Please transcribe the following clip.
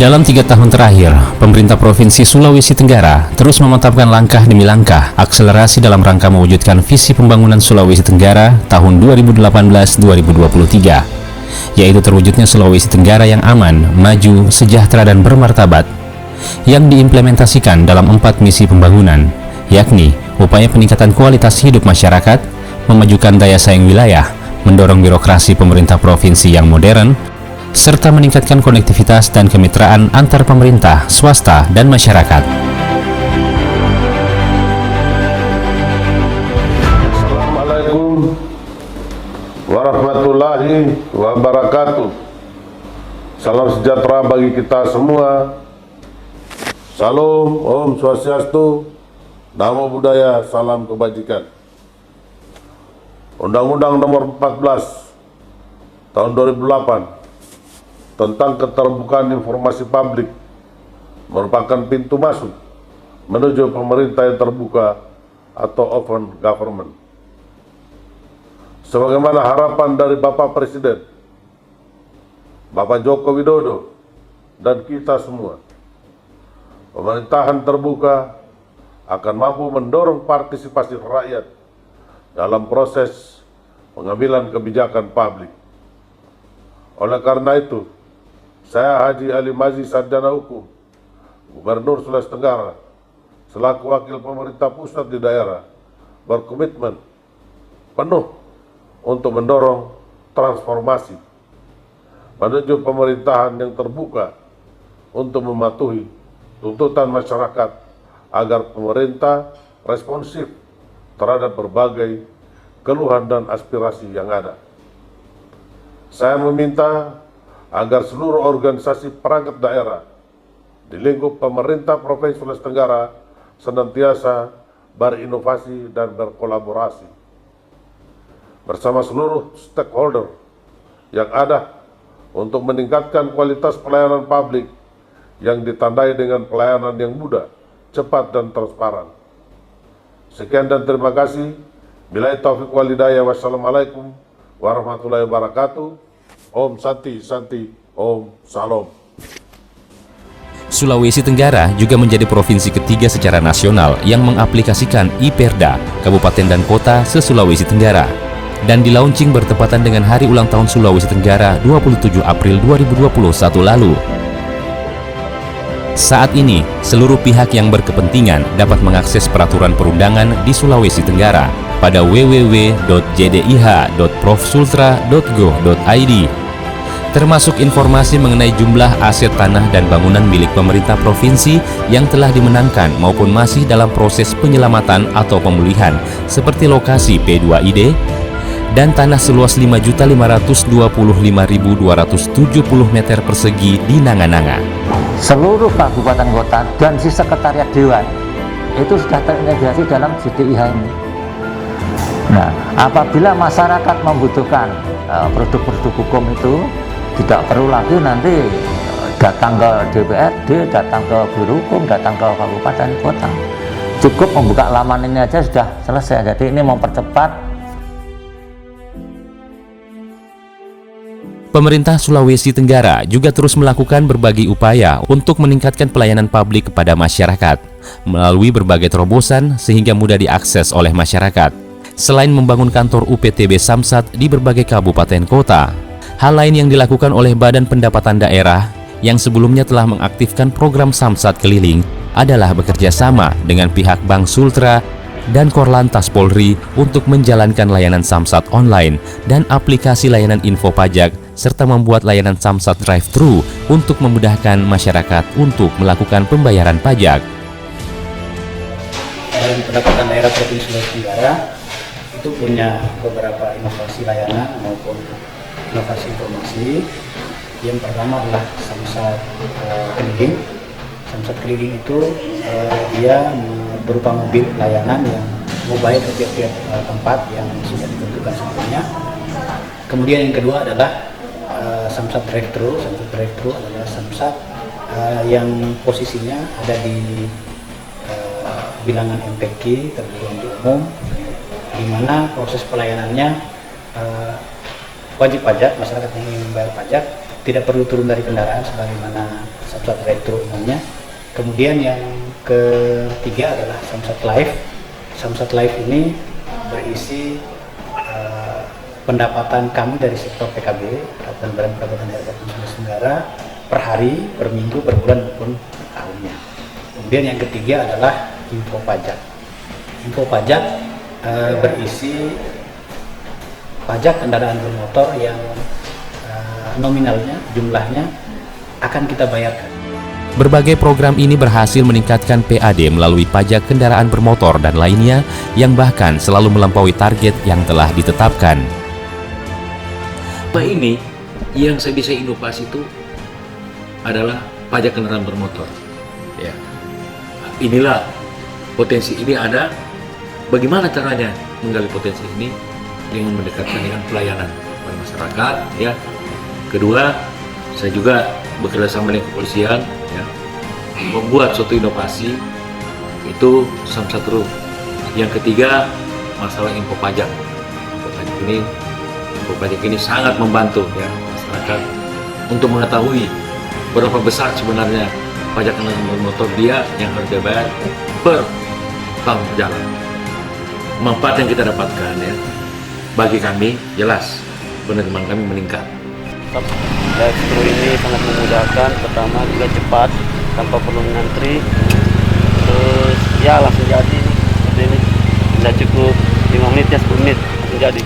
Dalam 3 tahun terakhir, pemerintah Provinsi Sulawesi Tenggara terus memantapkan langkah demi langkah akselerasi dalam rangka mewujudkan visi pembangunan Sulawesi Tenggara tahun 2018-2023, yaitu terwujudnya Sulawesi Tenggara yang aman, maju, sejahtera, dan bermartabat, yang diimplementasikan dalam 4 misi pembangunan, yakni upaya peningkatan kualitas hidup masyarakat, memajukan daya saing wilayah, mendorong birokrasi pemerintah provinsi yang modern, serta meningkatkan konektivitas dan kemitraan antar pemerintah, swasta, dan masyarakat. Assalamualaikum warahmatullahi wabarakatuh. Salam sejahtera bagi kita semua. Salam, Om Swastiastu, Namo Buddhaya, salam kebajikan. Undang-Undang Nomor 14 Tahun 2008 tentang keterbukaan informasi publik merupakan pintu masuk menuju pemerintah yang terbuka atau open government. Sebagaimana harapan dari Bapak Presiden, Bapak Joko Widodo, dan kita semua, pemerintahan terbuka akan mampu mendorong partisipasi rakyat dalam proses pengambilan kebijakan publik. Oleh karena itu, saya Haji Ali Mazi Sarjana Hukum, Gubernur Sulawesi Tenggara, selaku wakil pemerintah pusat di daerah, berkomitmen penuh untuk mendorong transformasi menuju pemerintahan yang terbuka untuk mematuhi tuntutan masyarakat agar pemerintah responsif terhadap berbagai keluhan dan aspirasi yang ada. Saya meminta agar seluruh organisasi perangkat daerah di lingkup pemerintah Provinsi Sulawesi Tenggara senantiasa berinovasi dan berkolaborasi bersama seluruh stakeholder yang ada untuk meningkatkan kualitas pelayanan publik yang ditandai dengan pelayanan yang mudah, cepat, dan transparan. Sekian dan terima kasih. Billahi taufiq wal hidayah. Wassalamualaikum warahmatullahi wabarakatuh. Om Santi, Santi, Om Salam. Sulawesi Tenggara juga menjadi provinsi ketiga secara nasional yang mengaplikasikan I-Perda, kabupaten dan kota se-Sulawesi Tenggara, dan di-launching bertepatan dengan hari ulang tahun Sulawesi Tenggara 27 April 2021 lalu. Saat ini, seluruh pihak yang berkepentingan dapat mengakses peraturan perundangan di Sulawesi Tenggara pada www.jdih.profsultra.go.id, termasuk informasi mengenai jumlah aset tanah dan bangunan milik pemerintah provinsi yang telah dimenangkan maupun masih dalam proses penyelamatan atau pemulihan, seperti lokasi P2ID dan tanah seluas 5.525.270 meter persegi di Nanga-Nanga. Seluruh kabupaten kota dan si sekretariat dewan itu sudah terintegrasi dalam JDIH ini. Nah, apabila masyarakat membutuhkan produk-produk hukum itu, tidak perlu lagi nanti datang ke DPRD, datang ke Biro Hukum, datang ke kabupaten kota. Cukup membuka laman ini aja sudah selesai. Jadi ini mempercepat. Pemerintah Sulawesi Tenggara juga terus melakukan berbagai upaya untuk meningkatkan pelayanan publik kepada masyarakat melalui berbagai terobosan sehingga mudah diakses oleh masyarakat. Selain membangun kantor UPTB Samsat di berbagai kabupaten kota, hal lain yang dilakukan oleh Badan Pendapatan Daerah yang sebelumnya telah mengaktifkan program Samsat keliling adalah bekerja sama dengan pihak Bank Sultra dan Korlantas Polri untuk menjalankan layanan Samsat online dan aplikasi layanan info pajak, serta membuat layanan Samsat drive-thru untuk memudahkan masyarakat untuk melakukan pembayaran pajak. Badan Pendapatan Daerah Provinsi Sulawesi Tenggara itu punya beberapa inovasi layanan maupun inovasi informasi. Yang pertama adalah Samsat keliling. Samsat keliling itu dia berupa mobil layanan yang mobile ke tiap-tiap tempat yang sudah ditentukan sebelumnya. Kemudian yang kedua adalah Samsat drive-thru. Samsat drive-thru adalah Samsat yang posisinya ada di bilangan MPQ terbuka untuk umum, di mana proses pelayanannya wajib pajak, masyarakat yang ingin membayar pajak tidak perlu turun dari kendaraan sebagaimana Samsat Retro umumnya. Kemudian yang ketiga adalah Samsat Live. Samsat Live ini berisi pendapatan kami dari sektor PKB dan Badan Pendapatan Daerah Provinsi Sulawesi Tenggara per hari, per minggu, per bulan maupun per tahunnya. Kemudian yang ketiga adalah info pajak. Info pajak berisi pajak kendaraan bermotor yang nominalnya, jumlahnya akan kita bayarkan. Berbagai program ini berhasil meningkatkan PAD melalui pajak kendaraan bermotor dan lainnya yang bahkan selalu melampaui target yang telah ditetapkan. Ini yang saya bisa inovasi itu adalah pajak kendaraan bermotor. Ya, inilah potensi ini ada. Bagaimana caranya menggali potensi ini? Dengan mendekatkan dengan pelayanan kepada masyarakat. Ya. Kedua, saya juga bekerja sama dengan kepolisian, ya, membuat suatu inovasi itu Samsat Ru. Yang ketiga, masalah info pajak. Info pajak ini sangat membantu ya masyarakat untuk mengetahui berapa besar sebenarnya pajak kendaraan bermotor dia yang harus dibayar per tahun berjalan. Manfaat yang kita dapatkan ya bagi kami jelas penerimaan kami meningkat. Drive-thru ini sangat memudahkan. Pertama juga cepat tanpa perlu ngantri. Terus ya langsung jadi seperti ini. Tidak cukup 5 menit ya 10 menit langsung jadi.